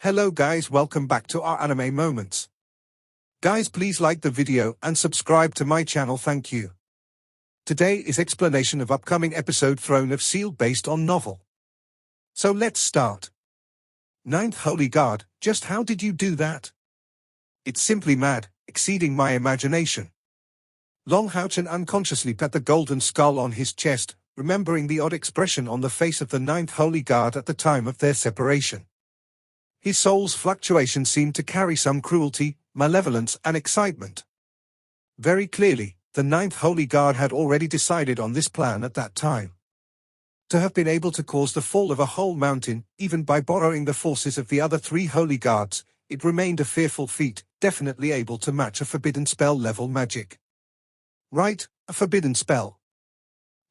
Hello guys, welcome back to our anime moments. Guys, please like the video and subscribe to my channel, thank you. Today is explanation of upcoming episode Throne of Steel based on novel. So let's start. Ninth Holy Guard, just how did you do that? It's simply mad, exceeding my imagination. Long Haochen unconsciously pat the golden skull on his chest, remembering the odd expression on the face of the Ninth Holy Guard at the time of their separation. His soul's fluctuation seemed to carry some cruelty, malevolence and excitement. Very clearly, the Ninth Holy Guard had already decided on this plan at that time. To have been able to cause the fall of a whole mountain, even by borrowing the forces of the other three Holy Guards, it remained a fearful feat, definitely able to match a forbidden spell level magic. Right, a forbidden spell.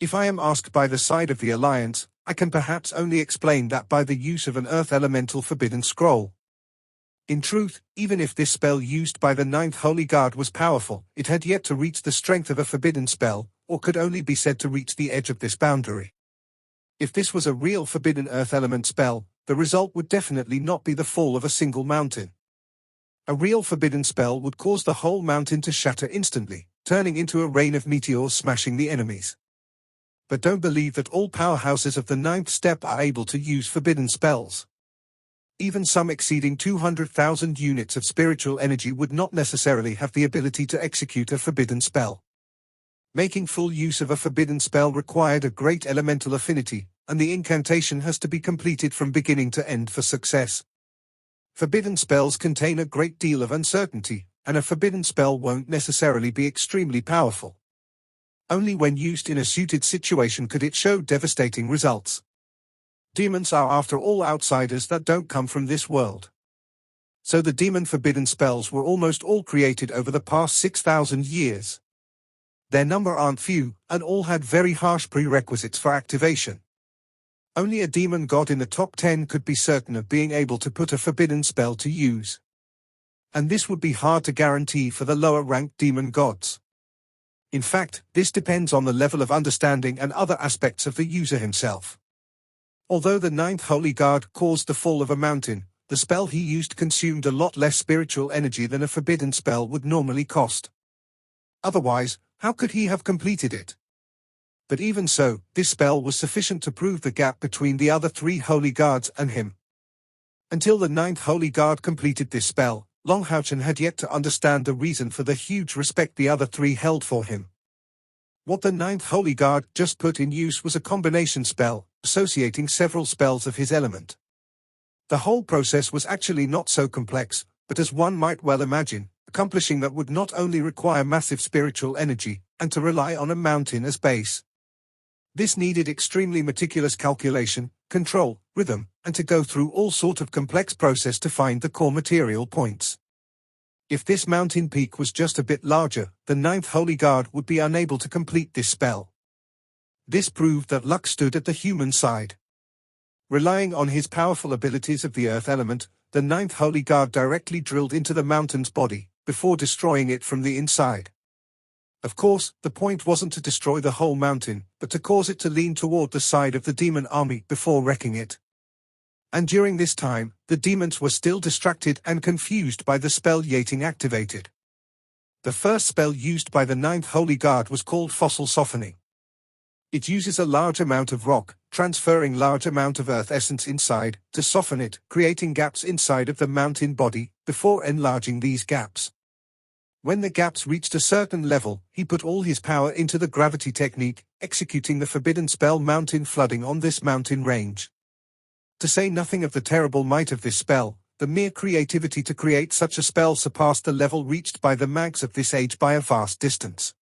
If I am asked by the side of the Alliance, I can perhaps only explain that by the use of an Earth Elemental Forbidden Scroll. In truth, even if this spell used by the Ninth Holy Guard was powerful, it had yet to reach the strength of a forbidden spell, or could only be said to reach the edge of this boundary. If this was a real forbidden Earth Element spell, the result would definitely not be the fall of a single mountain. A real forbidden spell would cause the whole mountain to shatter instantly, turning into a rain of meteors smashing the enemies. But don't believe that all powerhouses of the ninth step are able to use forbidden spells. Even some exceeding 200,000 units of spiritual energy would not necessarily have the ability to execute a forbidden spell. Making full use of a forbidden spell required a great elemental affinity, and the incantation has to be completed from beginning to end for success. Forbidden spells contain a great deal of uncertainty, and a forbidden spell won't necessarily be extremely powerful. Only when used in a suited situation could it show devastating results. Demons are after all outsiders that don't come from this world. So the demon forbidden spells were almost all created over the past 6,000 years. Their number aren't few, and all had very harsh prerequisites for activation. Only a demon god in the top 10 could be certain of being able to put a forbidden spell to use. And this would be hard to guarantee for the lower-ranked demon gods. In fact, this depends on the level of understanding and other aspects of the user himself. Although the Ninth Holy Guard caused the fall of a mountain, the spell he used consumed a lot less spiritual energy than a forbidden spell would normally cost. Otherwise, how could he have completed it? But even so, this spell was sufficient to prove the gap between the other three Holy Guards and him. Until the Ninth Holy Guard completed this spell, Long Haochen had yet to understand the reason for the huge respect the other three held for him. What the Ninth Holy Guard just put in use was a combination spell, associating several spells of his element. The whole process was actually not so complex, but as one might well imagine, accomplishing that would not only require massive spiritual energy, and to rely on a mountain as base. This needed extremely meticulous calculation, control, rhythm, and to go through all sort of complex process to find the core material points. If this mountain peak was just a bit larger, the Ninth Holy Guard would be unable to complete this spell. This proved that luck stood at the human side. Relying on his powerful abilities of the earth element, the Ninth Holy Guard directly drilled into the mountain's body, before destroying it from the inside. Of course, the point wasn't to destroy the whole mountain, but to cause it to lean toward the side of the demon army before wrecking it. And during this time, the demons were still distracted and confused by the spell Yating activated. The first spell used by the Ninth Holy Guard was called Fossil Softening. It uses a large amount of rock, transferring large amount of earth essence inside, to soften it, creating gaps inside of the mountain body, before enlarging these gaps. When the gaps reached a certain level, he put all his power into the gravity technique, executing the forbidden spell Mountain Flooding on this mountain range. To say nothing of the terrible might of this spell, the mere creativity to create such a spell surpassed the level reached by the mags of this age by a vast distance.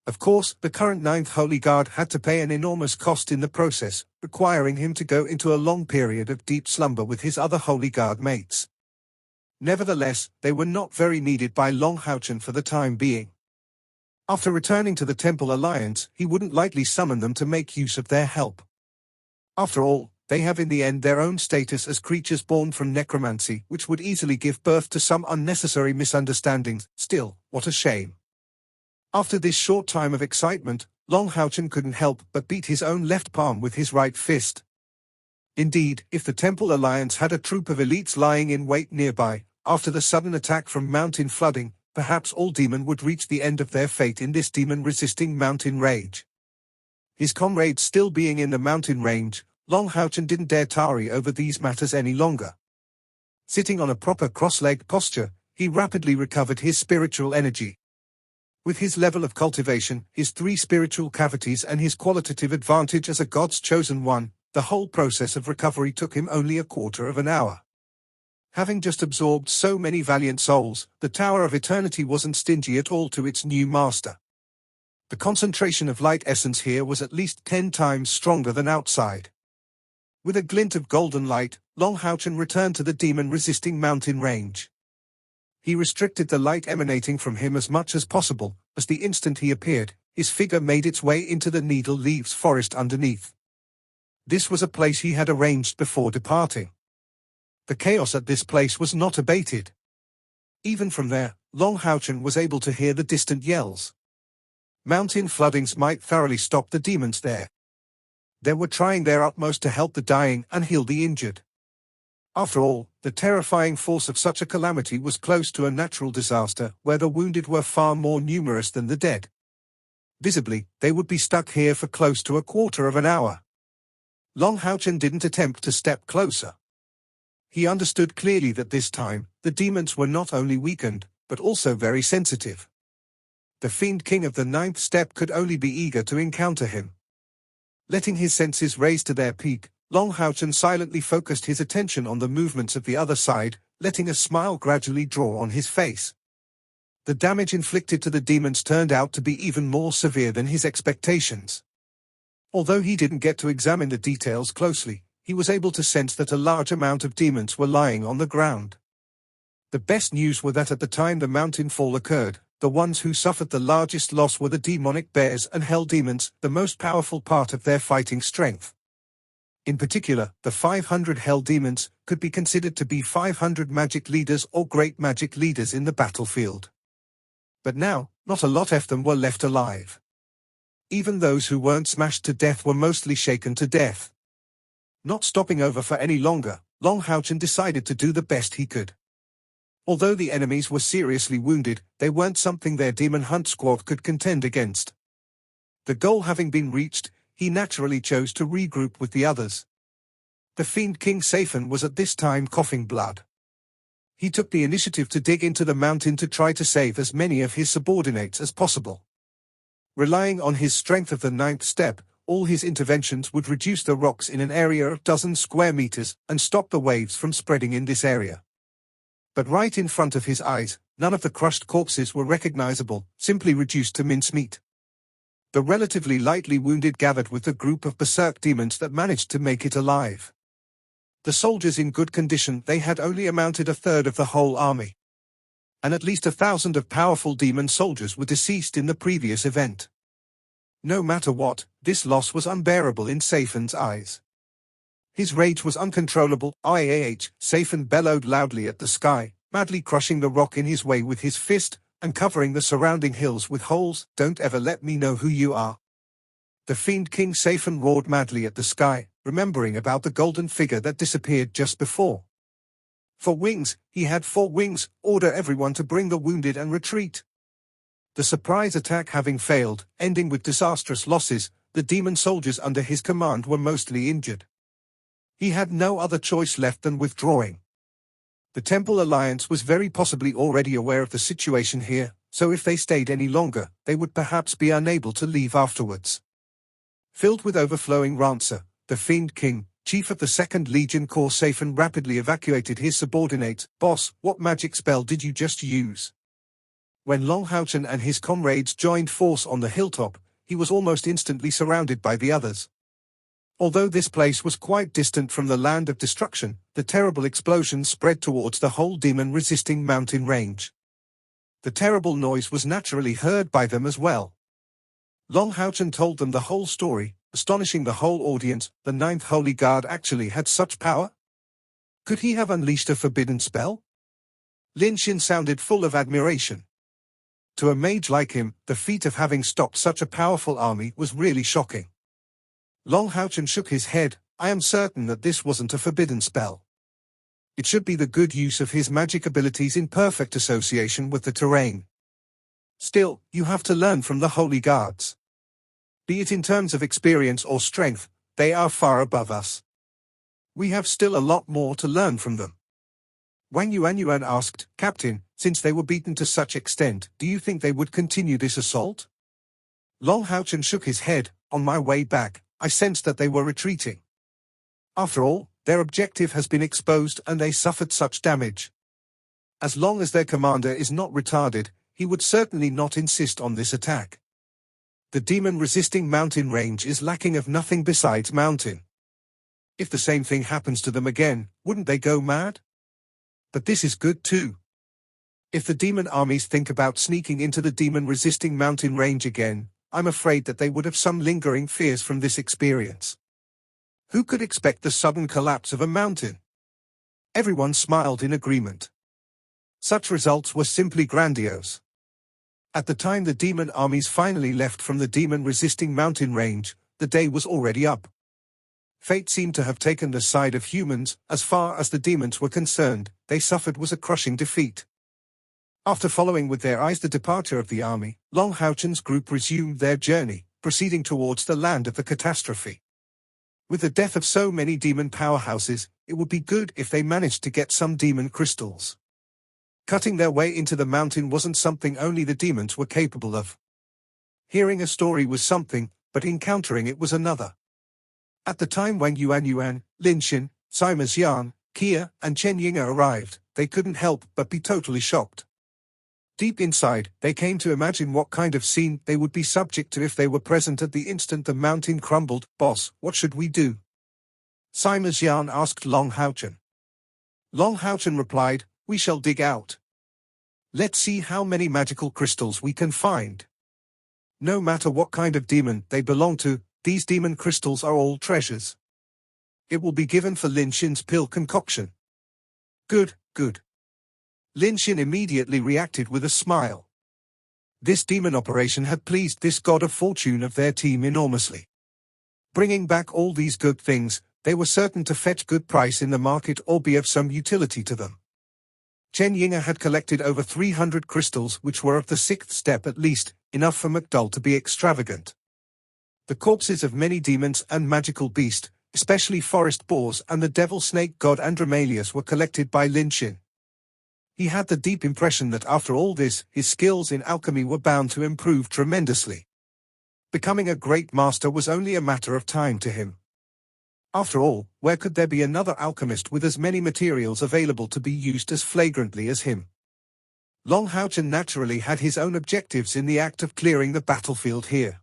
Of course, the current Ninth Holy Guard had to pay an enormous cost in the process, requiring him to go into a long period of deep slumber with his other Holy Guard mates. Nevertheless, they were not very needed by Long Haochen for the time being. After returning to the Temple Alliance, he wouldn't lightly summon them to make use of their help. After all, they have in the end their own status as creatures born from necromancy, which would easily give birth to some unnecessary misunderstandings. Still, what a shame. After this short time of excitement, Long Haochen couldn't help but beat his own left palm with his right fist. Indeed, if the Temple Alliance had a troop of elites lying in wait nearby, after the sudden attack from mountain flooding, perhaps all demon would reach the end of their fate in this demon-resisting mountain rage. His comrades still being in the mountain range, Long Haochen didn't dare tarry over these matters any longer. Sitting on a proper cross-legged posture, he rapidly recovered his spiritual energy. With his level of cultivation, his 3 spiritual cavities and his qualitative advantage as a God's chosen one, the whole process of recovery took him only a quarter of an hour. Having just absorbed so many valiant souls, the Tower of Eternity wasn't stingy at all to its new master. The concentration of light essence here was at least 10 times stronger than outside. With a glint of golden light, Long Haochen returned to the demon-resisting mountain range. He restricted the light emanating from him as much as possible, as the instant he appeared, his figure made its way into the needle leaves forest underneath. This was a place he had arranged before departing. The chaos at this place was not abated. Even from there, Long Haochen was able to hear the distant yells. Mountain floodings might thoroughly stop the demons there. They were trying their utmost to help the dying and heal the injured. After all, the terrifying force of such a calamity was close to a natural disaster where the wounded were far more numerous than the dead. Visibly, they would be stuck here for close to a quarter of an hour. Long Haochen didn't attempt to step closer. He understood clearly that this time, the demons were not only weakened, but also very sensitive. The Fiend King of the 9th step could only be eager to encounter him. Letting his senses raise to their peak, Long Haochen silently focused his attention on the movements of the other side, letting a smile gradually draw on his face. The damage inflicted to the demons turned out to be even more severe than his expectations. Although he didn't get to examine the details closely, he was able to sense that a large amount of demons were lying on the ground. The best news were that at the time the mountain fall occurred, the ones who suffered the largest loss were the demonic bears and hell demons, the most powerful part of their fighting strength. In particular, the 500 hell demons could be considered to be 500 magic leaders or great magic leaders in the battlefield. But now, not a lot of them were left alive. Even those who weren't smashed to death were mostly shaken to death. Not stopping over for any longer, Long Haochen decided to do the best he could. Although the enemies were seriously wounded, they weren't something their demon hunt squad could contend against. The goal having been reached, he naturally chose to regroup with the others. The Fiend King Safen was at this time coughing blood. He took the initiative to dig into the mountain to try to save as many of his subordinates as possible. Relying on his strength of the 9th step, all his interventions would reduce the rocks in an area of dozen square meters and stop the waves from spreading in this area. But right in front of his eyes, none of the crushed corpses were recognizable, simply reduced to mincemeat. The relatively lightly wounded gathered with the group of berserk demons that managed to make it alive. The soldiers in good condition, they had only amounted a third of the whole army. And at least 1,000 of powerful demon soldiers were deceased in the previous event. No matter what, this loss was unbearable in Safen's eyes. His rage was uncontrollable. Safen bellowed loudly at the sky, madly crushing the rock in his way with his fist, and covering the surrounding hills with holes. Don't ever let me know who you are. The Fiend King Safen roared madly at the sky, remembering about the golden figure that disappeared just before. For wings, he had 4 wings. Order everyone to bring the wounded and retreat. The surprise attack having failed, ending with disastrous losses, the demon soldiers under his command were mostly injured. He had no other choice left than withdrawing. The Temple Alliance was very possibly already aware of the situation here, so if they stayed any longer, they would perhaps be unable to leave afterwards. Filled with overflowing rancor, the Fiend King, chief of the 2nd Legion Corps Safen rapidly evacuated his subordinates. Boss, what magic spell did you just use? When Long Haochen and his comrades joined force on the hilltop, he was almost instantly surrounded by the others. Although this place was quite distant from the land of destruction, the terrible explosion spread towards the whole demon-resisting mountain range. The terrible noise was naturally heard by them as well. Long Haochen told them the whole story, astonishing the whole audience. The 9th Holy Guard actually had such power? Could he have unleashed a forbidden spell? Lin Xin sounded full of admiration. To a mage like him, the feat of having stopped such a powerful army was really shocking. Long Haochen shook his head, I am certain that this wasn't a forbidden spell. It should be the good use of his magic abilities in perfect association with the terrain. Still, you have to learn from the holy guards. Be it in terms of experience or strength, they are far above us. We have still a lot more to learn from them. Wang Yuanyuan asked, Captain, since they were beaten to such extent, do you think they would continue this assault? Long Haochen shook his head. On my way back, I sensed that they were retreating. After all, their objective has been exposed and they suffered such damage. As long as their commander is not retarded, he would certainly not insist on this attack. The demon-resisting mountain range is lacking of nothing besides mountain. If the same thing happens to them again, wouldn't they go mad? But this is good too. If the demon armies think about sneaking into the demon-resisting mountain range again, I'm afraid that they would have some lingering fears from this experience. Who could expect the sudden collapse of a mountain? Everyone smiled in agreement. Such results were simply grandiose. At the time the demon armies finally left from the demon-resisting mountain range, the day was already up. Fate seemed to have taken the side of humans. As far as the demons were concerned, they suffered was a crushing defeat. After following with their eyes the departure of the army, Long Haochen's group resumed their journey, proceeding towards the land of the catastrophe. With the death of so many demon powerhouses, it would be good if they managed to get some demon crystals. Cutting their way into the mountain wasn't something only the demons were capable of. Hearing a story was something, but encountering it was another. At the time Wang Yuanyuan, Lin Xin, Sima Xian, Kia, and Chen Ying arrived, they couldn't help but be totally shocked. Deep inside, they came to imagine what kind of scene they would be subject to if they were present at the instant the mountain crumbled. Boss, what should we do? Sima Xian asked Long Haochen. Long Haochen replied, we shall dig out. Let's see how many magical crystals we can find. No matter what kind of demon they belong to, these demon crystals are all treasures. It will be given for Lin Xin's pill concoction. Good, good. Lin Xin immediately reacted with a smile. This demon operation had pleased this god of fortune of their team enormously. Bringing back all these good things, they were certain to fetch good price in the market or be of some utility to them. Chen Ying had collected over 300 crystals which were of the 6th step at least, enough for McDull to be extravagant. The corpses of many demons and magical beasts, especially forest boars and the devil snake god Andromalius, were collected by Lin Xin. He had the deep impression that after all this, his skills in alchemy were bound to improve tremendously. Becoming a great master was only a matter of time to him. After all, where could there be another alchemist with as many materials available to be used as flagrantly as him? Long Haochen naturally had his own objectives in the act of clearing the battlefield here.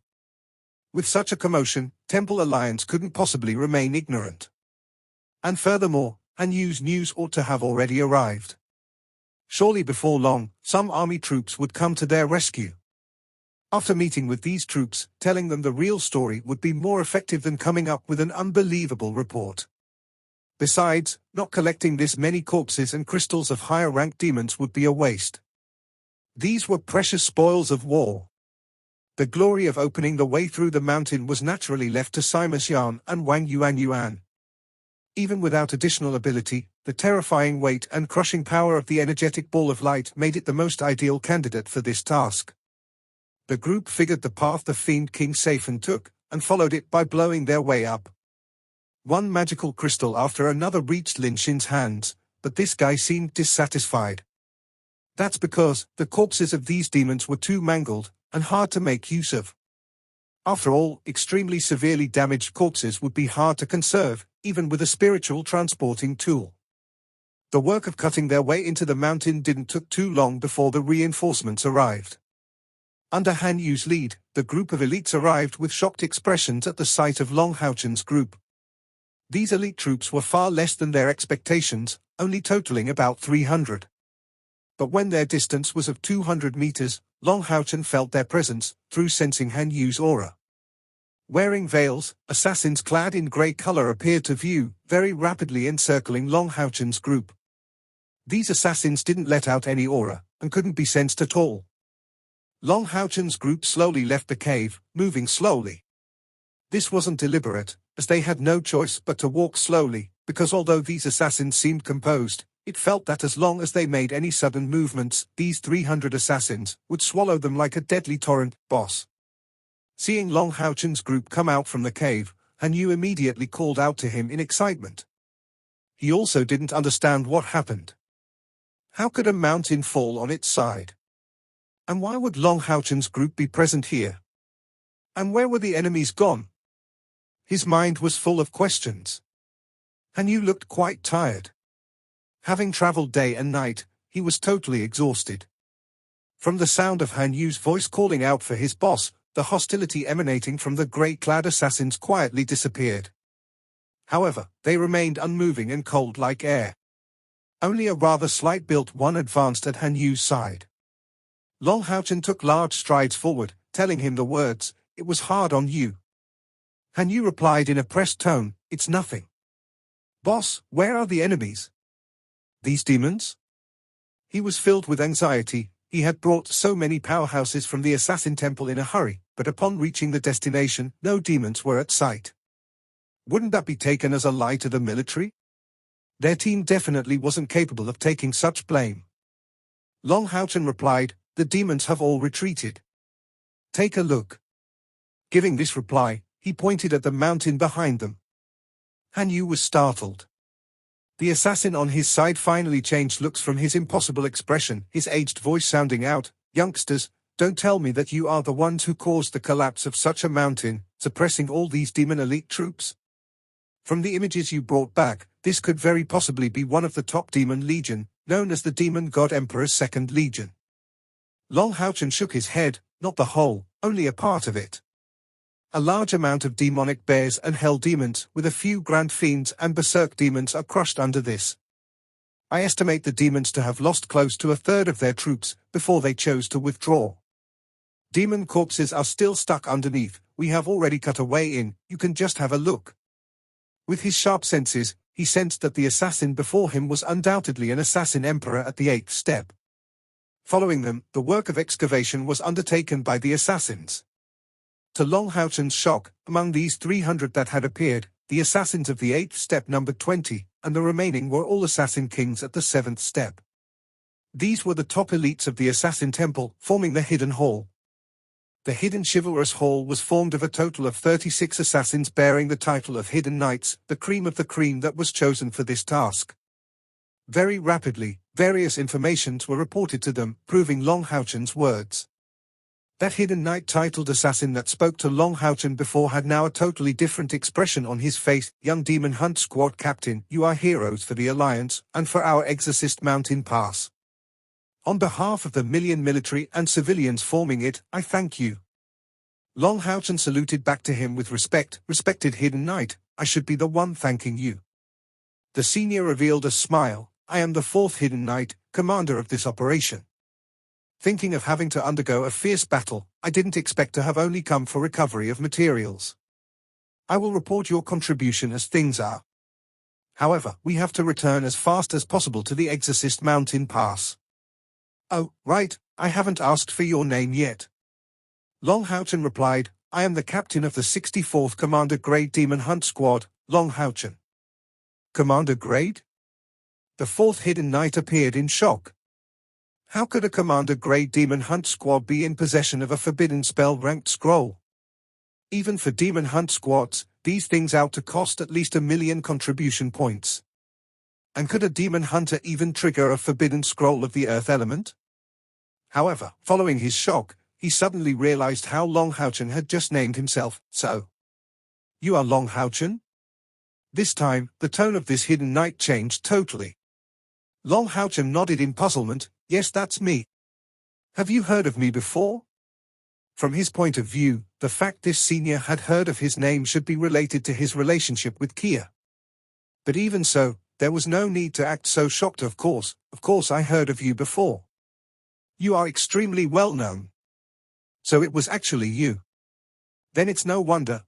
With such a commotion, Temple Alliance couldn't possibly remain ignorant. And furthermore, Han Yu's news ought to have already arrived. Surely before long, some army troops would come to their rescue. After meeting with these troops, telling them the real story would be more effective than coming up with an unbelievable report. Besides, not collecting this many corpses and crystals of higher-ranked demons would be a waste. These were precious spoils of war. The glory of opening the way through the mountain was naturally left to Sima Xian and Wang Yuanyuan. Even without additional ability, the terrifying weight and crushing power of the energetic ball of light made it the most ideal candidate for this task. The group figured the path the Fiend King Seifen took, and followed it by blowing their way up. One magical crystal after another reached Lin Xin's hands, but this guy seemed dissatisfied. That's because the corpses of these demons were too mangled and hard to make use of. After all, extremely severely damaged corpses would be hard to conserve, even with a spiritual transporting tool. The work of cutting their way into the mountain didn't take too long before the reinforcements arrived. Under Han Yu's lead, the group of elites arrived with shocked expressions at the sight of Long Haochen's group. These elite troops were far less than their expectations, only totaling about 300. But when their distance was of 200 meters, Long Haochen felt their presence, through sensing Han Yu's aura. Wearing veils, assassins clad in grey color appeared to view, very rapidly encircling Long Haochen's group. These assassins didn't let out any aura, and couldn't be sensed at all. Long Haochen's group slowly left the cave, moving slowly. This wasn't deliberate, as they had no choice but to walk slowly, because although these assassins seemed composed, it felt that as long as they made any sudden movements, these 300 assassins would swallow them like a deadly torrent. Boss. Seeing Long Haochen's group come out from the cave, Han Yu immediately called out to him in excitement. He also didn't understand what happened. How could a mountain fall on its side? And why would Long Haochen's group be present here? And where were the enemies gone? His mind was full of questions. Han Yu looked quite tired. Having traveled day and night, he was totally exhausted. From the sound of Han Yu's voice calling out for his boss, the hostility emanating from the grey-clad assassins quietly disappeared. However, they remained unmoving and cold like air. Only a rather slight-built one advanced at Han Yu's side. Long Haochen took large strides forward, telling him the words, "It was hard on you." Han Yu replied in a pressed tone, "It's nothing." "Boss, where are the enemies? These demons?" He was filled with anxiety. He had brought so many powerhouses from the assassin temple in a hurry, but upon reaching the destination, no demons were at sight. Wouldn't that be taken as a lie to the military? Their team definitely wasn't capable of taking such blame. Long Haochen replied, "The demons have all retreated. Take a look." Giving this reply, he pointed at the mountain behind them. Han Yu was startled. The assassin on his side finally changed looks from his impossible expression, his aged voice sounding out, "Youngsters, don't tell me that you are the ones who caused the collapse of such a mountain, suppressing all these demon elite troops? From the images you brought back, this could very possibly be one of the top demon legion, known as the Demon God Emperor's Second Legion." Long Haochen shook his head, "Not the whole, only a part of it. A large amount of demonic bears and hell demons, with a few grand fiends and berserk demons are crushed under this. I estimate the demons to have lost close to a third of their troops before they chose to withdraw. Demon corpses are still stuck underneath. We have already cut a way in, you can just have a look." With his sharp senses, he sensed that the assassin before him was undoubtedly an assassin emperor at the 8th step. Following them, the work of excavation was undertaken by the assassins. To Long Haochen's shock, among these 300 that had appeared, the assassins of the 8th step numbered 20, and the remaining were all assassin kings at the 7th step. These were the top elites of the assassin temple, forming the Hidden Hall. The Hidden Chivalrous Hall was formed of a total of 36 assassins bearing the title of Hidden Knights, the cream of the cream that was chosen for this task. Very rapidly, various informations were reported to them, proving Long Haochen's words. That Hidden Knight titled assassin that spoke to Long Haochen before had now a totally different expression on his face. "Young Demon Hunt Squad Captain, you are heroes for the Alliance, and for our Exorcist Mountain Pass. On behalf of the million military and civilians forming it, I thank you." Long Haochen saluted back to him with respect. "Respected Hidden Knight, I should be the one thanking you." The senior revealed a smile. "I am the 4th Hidden Knight, commander of this operation. Thinking of having to undergo a fierce battle, I didn't expect to have only come for recovery of materials. I will report your contribution as things are. However, we have to return as fast as possible to the Exorcist Mountain Pass." "Oh, right, I haven't asked for your name yet." Long Haochen replied, "I am the captain of the 64th Commander Grade Demon Hunt Squad, Long Haochen." "Commander Grade?" The 4th Hidden Knight appeared in shock. How could a Commander Grade Demon Hunt Squad be in possession of a forbidden spell-ranked scroll? Even for Demon Hunt Squads, these things out to cost at least 1 million contribution points. And could a Demon Hunter even trigger a forbidden scroll of the Earth element? However, following his shock, he suddenly realized how Long Haochen had just named himself. "So, you are Long Haochen?" This time, the tone of this Hidden Knight changed totally. Long Haochen nodded in puzzlement. "Yes, that's me. Have you heard of me before?" From his point of view, the fact this senior had heard of his name should be related to his relationship with Kia. But even so, there was no need to act so shocked. Of course I heard of you before. You are extremely well known. So it was actually you. Then it's no wonder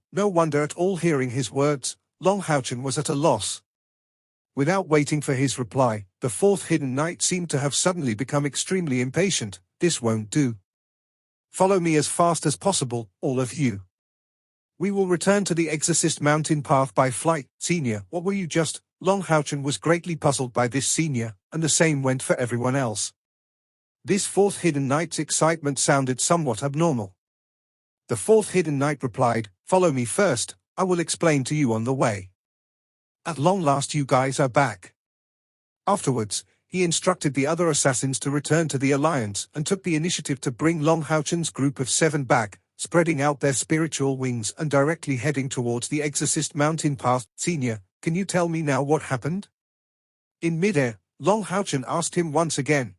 at all." Hearing his words, Long Haochen was at a loss. Without waiting for his reply, the 4th Hidden Knight seemed to have suddenly become extremely impatient. "This won't do. Follow me as fast as possible, all of you. We will return to the Exorcist Mountain path by flight, Senior. What were you just? Long Haochen was greatly puzzled by this, Senior, and the same went for everyone else. This fourth hidden knight's excitement sounded somewhat abnormal. The fourth hidden knight replied, "Follow me first, I will explain to you on the way. At long last you guys are back." Afterwards, he instructed the other assassins to return to the Alliance and took the initiative to bring Long Haochen's group of 7 back, spreading out their spiritual wings and directly heading towards the Exorcist Mountain path. Senior, can you tell me now what happened? In midair, Long Haochen asked him once again.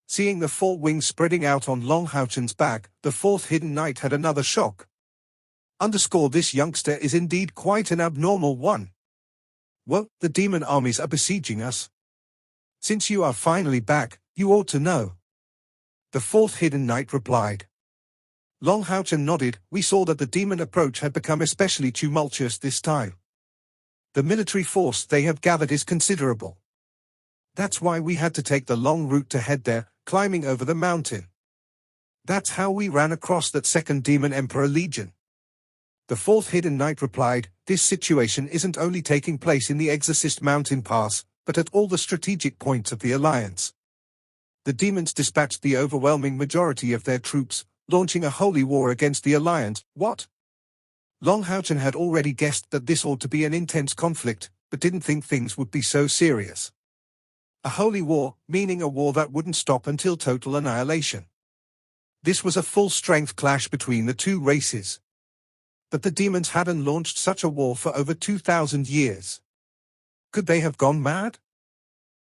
Seeing the 4 wings spreading out on Long Haochen's back, the fourth hidden knight had another shock. This youngster is indeed quite an abnormal one. Well, the demon armies are besieging us. Since you are finally back, you ought to know. The fourth hidden knight replied. Long Haochen nodded. We saw that the demon approach had become especially tumultuous this time. The military force they have gathered is considerable. That's why we had to take the long route to head there, climbing over the mountain. That's how we ran across that second Demon Emperor Legion. The fourth hidden knight replied, this situation isn't only taking place in the Exorcist Mountain Pass, but at all the strategic points of the Alliance. The demons dispatched the overwhelming majority of their troops, launching a holy war against the Alliance. What? Long Haochen had already guessed that this ought to be an intense conflict, but didn't think things would be so serious. A holy war, meaning a war that wouldn't stop until total annihilation. This was a full-strength clash between the two races. But the demons hadn't launched such a war for over 2,000 years. Could they have gone mad?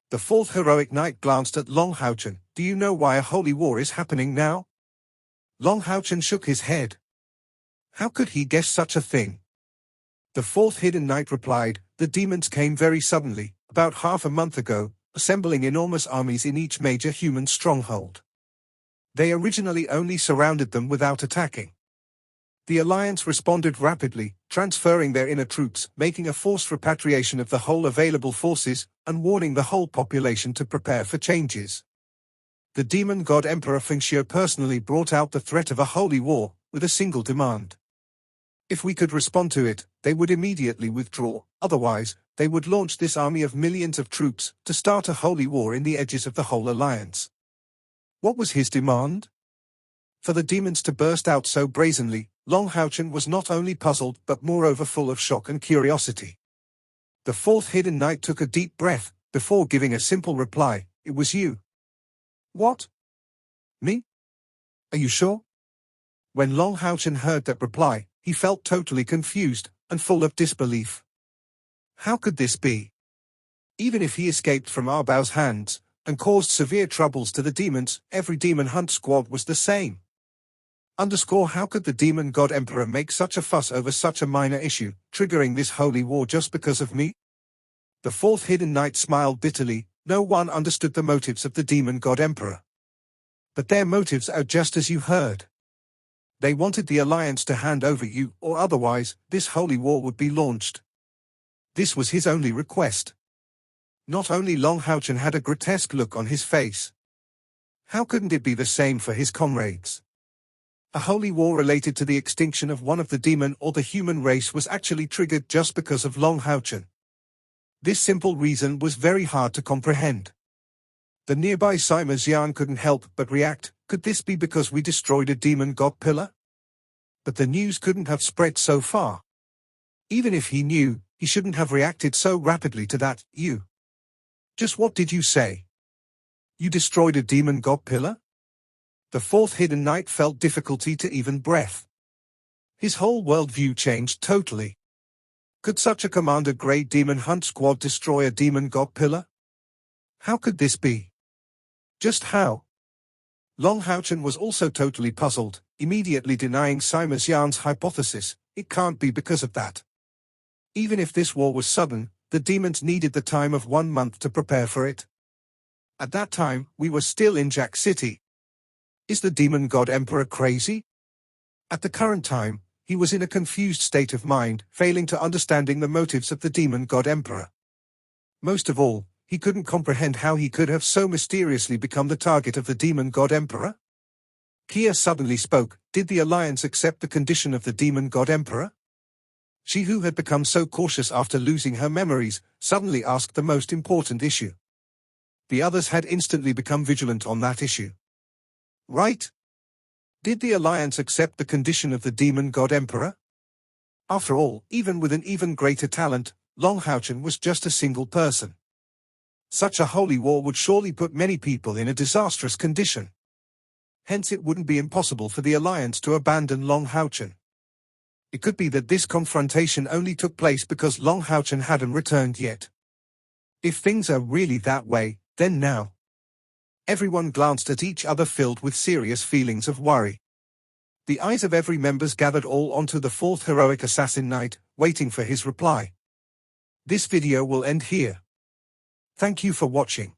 The fourth heroic knight glanced at Long Haochen. Do you know why a holy war is happening now? Long Haochen shook his head. How could he guess such a thing? The fourth hidden knight replied, the demons came very suddenly, about half a month ago, assembling enormous armies in each major human stronghold. They originally only surrounded them without attacking. The Alliance responded rapidly, transferring their inner troops, making a forced repatriation of the whole available forces, and warning the whole population to prepare for changes. The demon god Emperor Fengxiu personally brought out the threat of a holy war, with a single demand. If we could respond to it, they would immediately withdraw, otherwise, they would launch this army of millions of troops, to start a holy war in the edges of the whole Alliance. What was his demand? For the demons to burst out so brazenly, Long Haochen was not only puzzled but moreover full of shock and curiosity. The fourth hidden knight took a deep breath, before giving a simple reply, it was you. What? Me? Are you sure? When Long Haochen heard that reply, he felt totally confused, and full of disbelief. How could this be? Even if he escaped from Arbao's hands, and caused severe troubles to the demons, every demon hunt squad was the same. How could the demon god emperor make such a fuss over such a minor issue, triggering this holy war just because of me? The fourth hidden knight smiled bitterly. No one understood the motives of the demon god emperor. But their motives are just as you heard. They wanted the Alliance to hand over you, or otherwise, this holy war would be launched. This was his only request. Not only Long Haochen had a grotesque look on his face. How couldn't it be the same for his comrades? A holy war related to the extinction of one of the demon or the human race was actually triggered just because of Long Haochen. This simple reason was very hard to comprehend. The nearby Sima Xian couldn't help but react. Could this be because we destroyed a demon god pillar? But the news couldn't have spread so far. Even if he knew, he shouldn't have reacted so rapidly to that. You. Just what did you say? You destroyed a demon god pillar? The fourth hidden knight felt difficulty to even breath. His whole worldview changed totally. Could such a commander-grade demon hunt squad destroy a demon god pillar? How could this be? Just how? Long Haochen was also totally puzzled, immediately denying Sima Xian's hypothesis. It can't be because of that. Even if this war was sudden, the demons needed the time of 1 month to prepare for it. At that time, we were still in Jack City. Is the demon god emperor crazy? At the current time, he was in a confused state of mind, failing to understanding the motives of the demon god emperor. Most of all, he couldn't comprehend how he could have so mysteriously become the target of the demon god emperor. Kia suddenly spoke. Did the Alliance accept the condition of the demon god emperor? She, who had become so cautious after losing her memories, suddenly asked the most important issue. The others had instantly become vigilant on that issue. Right? Did the Alliance accept the condition of the demon god emperor? After all, even with an even greater talent, Long Haochen was just a single person. Such a holy war would surely put many people in a disastrous condition. Hence it wouldn't be impossible for the Alliance to abandon Long Haochen. It could be that this confrontation only took place because Long Haochen hadn't returned yet. If things are really that way, then now. Everyone glanced at each other filled with serious feelings of worry. The eyes of every members gathered all onto the fourth heroic assassin knight, waiting for his reply. This video will end here. Thank you for watching.